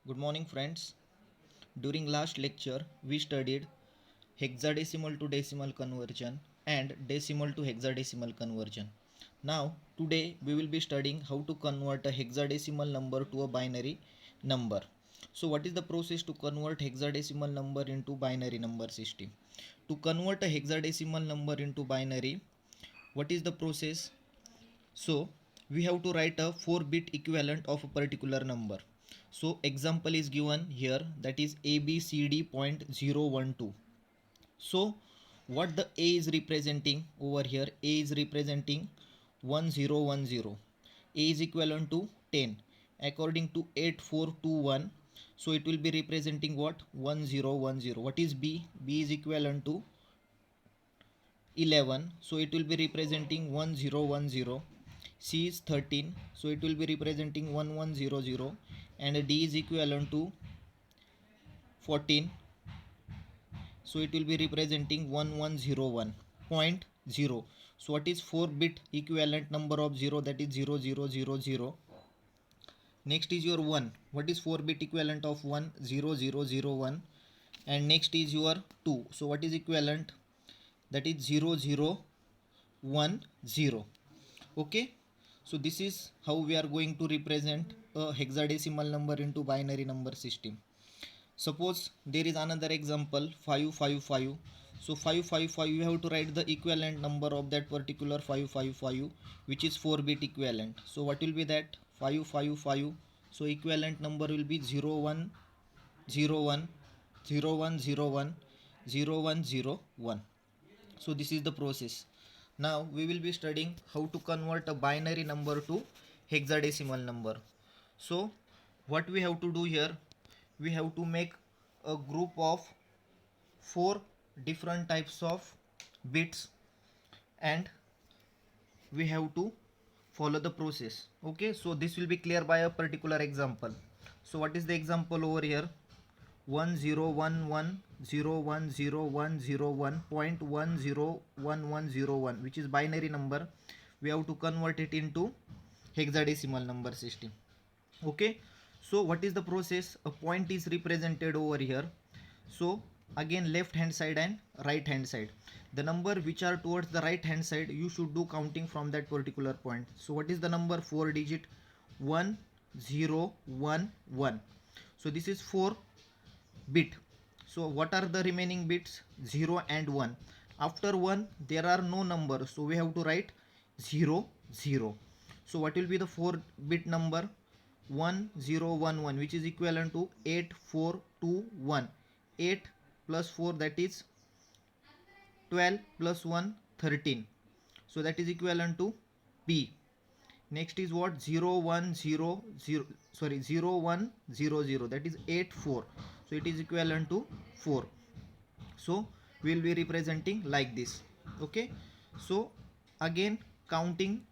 Good morning, friends. During last lecture, we studied hexadecimal to decimal conversion and decimal to hexadecimal conversion. Now, today we will be studying how to convert a hexadecimal number to a binary number. So, what is the process to convert hexadecimal number into binary number system? To convert a hexadecimal number into binary, what is the process? So we have to write a 4-bit equivalent of a particular number. So example is given here, that is ABCD.012. So what the A is representing over here, A is representing 1010. A is equivalent to 10 according to 8421. So it will be representing what? 1010. What is B? B is equivalent to 11, so it will be representing 1010. C is 13, so it will be representing 1100, and D is equivalent to 14, so it will be representing 1101.0. So what is 4-bit equivalent number of 0? That is 0000. Next is your 1. What is 4-bit equivalent of 1? 0001. And next is your 2. So what is equivalent? That is 0010. Okay, so this is how we are going to represent a hexadecimal number into binary number system. Suppose there is another example 555. So 555, you have to write the equivalent number of that particular 555, which is 4-bit equivalent. So what will be that? 555. So equivalent number will be 0101 0101 0101. So this is the process. Now we will be studying how to convert a binary number to hexadecimal number. So what we have to do here, we have to make a group of 4 different types of bits, and we have to follow the process. Okay, so this will be clear by a particular example. So what is the example over here? 10110101.101101, which is binary number. We have to convert it into hexadecimal number system. Okay, so what is the process? A point is represented over here. So again, left hand side and right hand side, the number which are towards the right hand side, you should do counting from that particular point. So what is the number? 4 digit 1011. So this is 4 bit. So what are the remaining bits? 0 and 1. After 1 there are no numbers, so we have to write 0 0. So what will be the 4-bit number? 1011, which is equivalent to 8421. 8 plus 4, that is 12, plus 1 13. So that is equivalent to B. Next is what? 0100, sorry 0100, that is 84. So it is equivalent to 4. So we will be representing like this. Okay, so again counting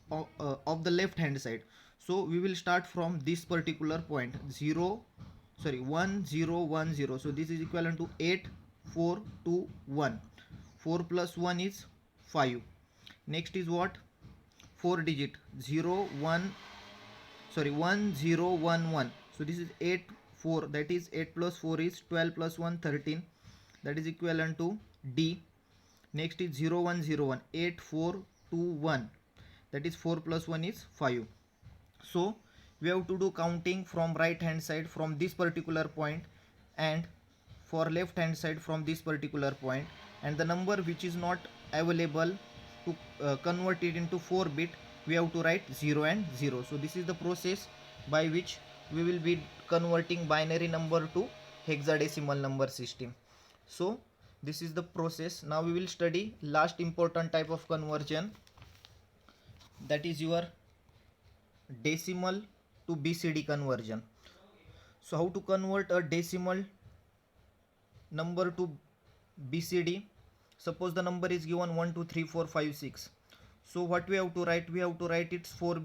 of the left hand side. So we will start from this particular point, 1010. So this is equivalent to 8421. 4 plus 1 is 5. Next is what? 4 digit 1011. So this is 8 4, that is 8 plus 4 is 12, plus 1 13, that is equivalent to D. Next is 0101, 8421, that is 4 plus 1 is 5. So we have to do counting from right hand side from this particular point, and for left hand side from this particular point, and the number which is not available to convert it into 4-bit, we have to write 0 and 0. So this is the process by which we will be converting binary number to hexadecimal number system. So this is the process. Now we will study last important type of conversion, that is your decimal to BCD conversion. So how to convert a decimal number to BCD? Suppose the number is given 1 2 3 4 5 6. So what we have to write? We have to write its 4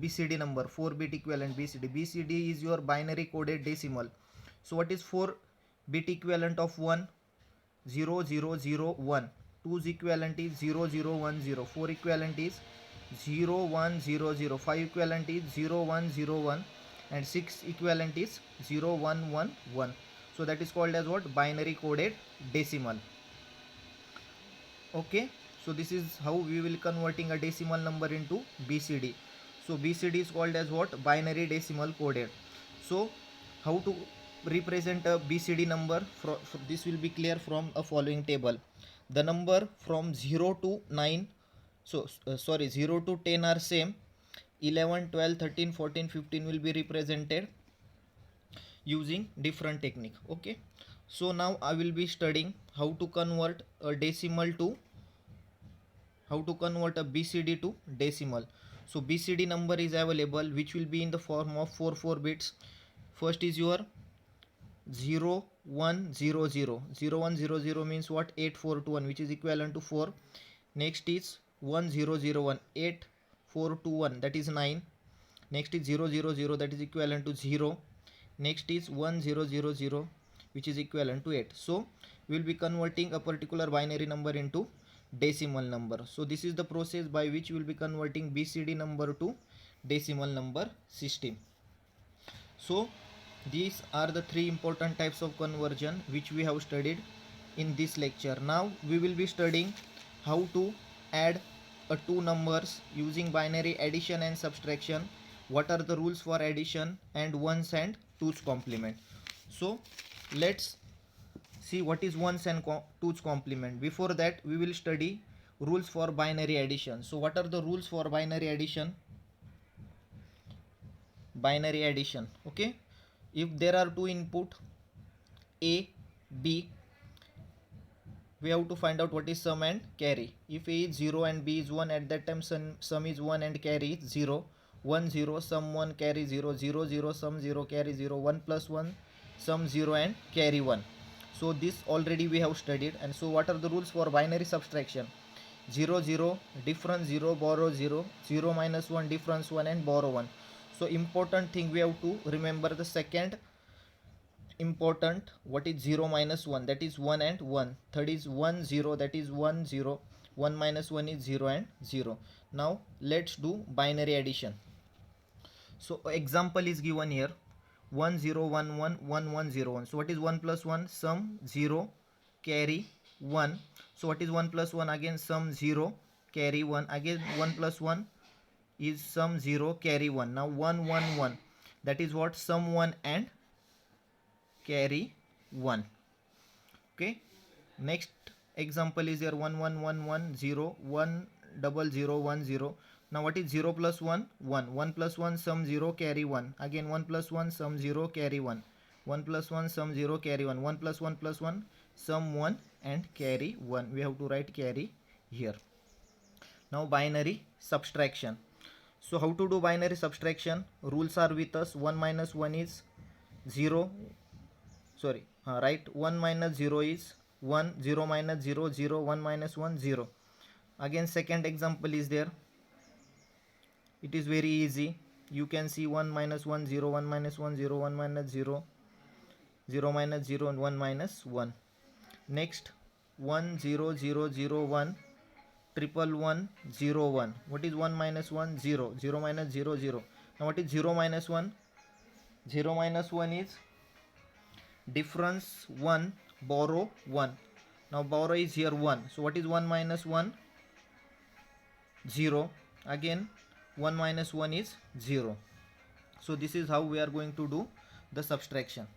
BCD number, 4-bit equivalent BCD. BCD is your binary coded decimal. So what is 4-bit equivalent of 1? 0001. 2's equivalent is 0010. 4 equivalent is 0100. 5 equivalent is 0101. and 6 equivalent is 0111. So that is called as what? Binary coded decimal. Okay, so this is how we will converting a decimal number into BCD. So BCD is called as what? Binary decimal coded. So how to represent a BCD number? This will be clear from a following table. The number from 0 to 9, so 0 to 10 are same. 11, 12, 13, 14, 15 will be represented using different technique. Okay, so now I will be studying how to convert a decimal to how to convert a BCD to decimal. So BCD number is available, which will be in the form of 4 bits. First is your 0100. 0100 means what? 8421, which is equivalent to 4. Next is 1001, 8421, that is 9. Next is 000, that is equivalent to 0. Next is 1000, which is equivalent to 8. So we will be converting a particular binary number into decimal number. So this is the process by which we will be converting BCD number to decimal number system. So these are the 3 important types of conversion which we have studied in this lecture. Now we will be studying how to add two numbers using binary addition and subtraction. What are the rules for addition and ones and twos complement? So let's see what is ones and twos complement. Before that, we will study rules for binary addition. So what are the rules for binary addition? Binary addition, okay, if there are two input A, B, we have to find out what is sum and carry. If A is 0 and B is 1, at that time sum is 1 and carry is 0. 1 0, sum 1, carry 0. 0 0, sum 0, carry 0. 1 plus 1, sum 0 and carry 1. So this already we have studied. And so what are the rules for binary subtraction? 0 0, difference 0, borrow 0. 0 minus 1, difference 1 and borrow 1. So important thing we have to remember the second important, what is 0 minus 1, that is 1 and 1. Third is 1 0, that is 1 0. 1 minus 1 is 0 and 0. Now let's do binary addition. So example is given here, 1 0 1 1 1 1 0 1. So what is 1 plus 1? Sum 0, carry 1. So what is 1 plus 1? Again sum 0, carry 1. Again 1 plus 1 is sum 0, carry 1. Now 1 1 1, that is what? Sum 1 and carry 1. Okay, next example is here 1 1 1 1 0 1 0 0 1 0. Now what is 0 plus 1? 1. 1 plus 1, sum 0, carry 1. Again 1 plus 1, sum 0, carry 1. 1 plus 1, sum 0, carry 1. 1 plus 1 plus 1, sum 1 and carry 1. We have to write carry here. Now binary subtraction. So how to do binary subtraction? Rules are with us. 1 minus 1 is 0. Sorry, right, 1 minus 0 is 1. 0 minus 0, 0. 1 minus 1, 0. Again second example is there. It is very easy. You can see 1 minus 1, 0. 1 minus 1, 0. 1 minus 0, 0 minus 0 and 1 minus 1. Next 1 0 0 0 1 triple 1 0 1. What is 1 minus 1? 0. 0 minus 0, 0. Now what is 0 minus 1? 0 minus 1 is difference 1, borrow 1. Now borrow is here 1. So what is 1 minus 1? 0. Again 1 minus 1 is 0. So this is how we are going to do the subtraction.